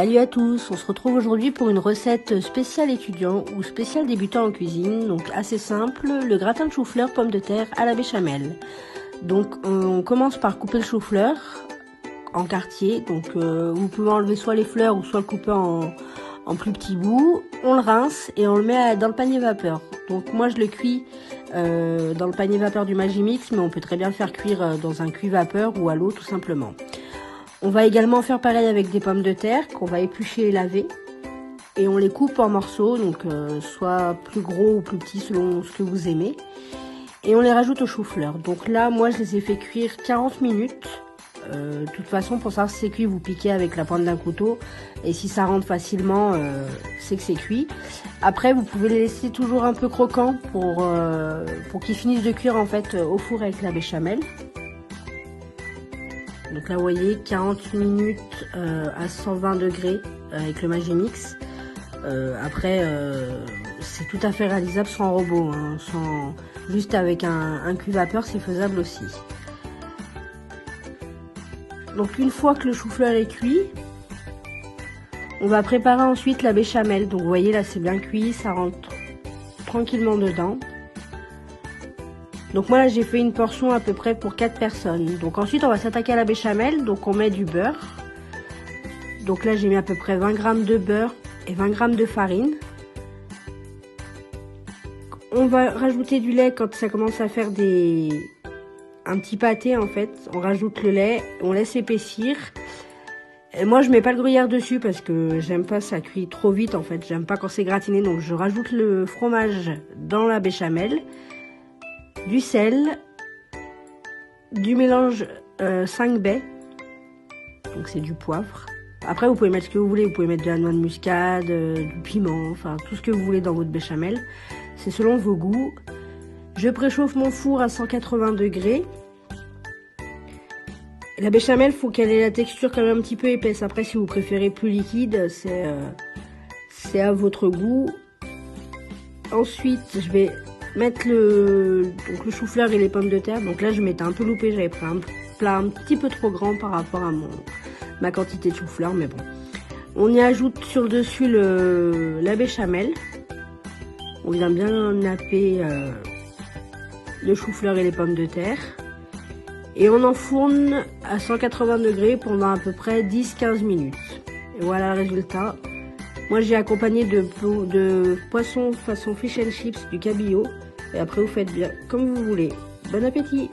Salut à tous, on se retrouve aujourd'hui pour une recette spéciale étudiant ou spéciale débutant en cuisine, donc assez simple, le gratin de chou-fleur pommes de terre à la béchamel. Donc on commence par couper le chou-fleur en quartiers, donc vous pouvez enlever soit les fleurs ou soit le couper en plus petits bouts. On le rince et on le met dans le panier vapeur. Donc moi je le cuis dans le panier vapeur du Magimix, mais on peut très bien le faire cuire dans un cuit vapeur ou à l'eau tout simplement. On va également faire pareil avec des pommes de terre qu'on va éplucher et laver. Et on les coupe en morceaux, donc soit plus gros ou plus petits selon ce que vous aimez. Et on les rajoute au chou-fleur. Donc là, moi je les ai fait cuire 40 minutes. De toute façon, pour savoir si c'est cuit, vous piquez avec la pointe d'un couteau. Et si ça rentre facilement, c'est que c'est cuit. Après, vous pouvez les laisser toujours un peu croquants pour qu'ils finissent de cuire en fait au four avec la béchamel. Donc là, vous voyez, 40 minutes à 120 degrés avec le Magimix. Après, c'est tout à fait réalisable sans robot, hein, juste avec un cuit vapeur, c'est faisable aussi. Donc une fois que le chou-fleur est cuit, on va préparer ensuite la béchamel. Donc vous voyez là, c'est bien cuit, ça rentre tranquillement dedans. Donc moi là j'ai fait une portion à peu près pour 4 personnes. Donc ensuite on va s'attaquer à la béchamel. Donc on met du beurre. Donc là j'ai mis à peu près 20 g de beurre et 20 g de farine. On va rajouter du lait quand ça commence à faire un petit pâté en fait. On rajoute le lait, on laisse épaissir. Et moi je mets pas le gruyère dessus parce que j'aime pas, ça cuit trop vite en fait. J'aime pas quand c'est gratiné, donc je rajoute le fromage dans la béchamel. Du sel, du mélange 5 baies, donc c'est du poivre. Après vous pouvez mettre ce que vous voulez, vous pouvez mettre de la noix de muscade, du piment, enfin tout ce que vous voulez dans votre béchamel. C'est selon vos goûts. Je préchauffe mon four à 180 degrés. La béchamel, faut qu'elle ait la texture quand même un petit peu épaisse. Après si vous préférez plus liquide, c'est à votre goût. Ensuite je vais mettre le chou-fleur et les pommes de terre. Donc là je m'étais un peu loupée, j'avais pris un plat un petit peu trop grand par rapport à ma quantité de chou-fleur, mais bon. On y ajoute sur le dessus la béchamel. On vient bien napper le chou-fleur et les pommes de terre. Et on enfourne à 180 degrés pendant à peu près 10-15 minutes. Et voilà le résultat. Moi j'ai accompagné de poisson façon fish and chips, du cabillaud. Et après vous faites bien comme vous voulez. Bon appétit!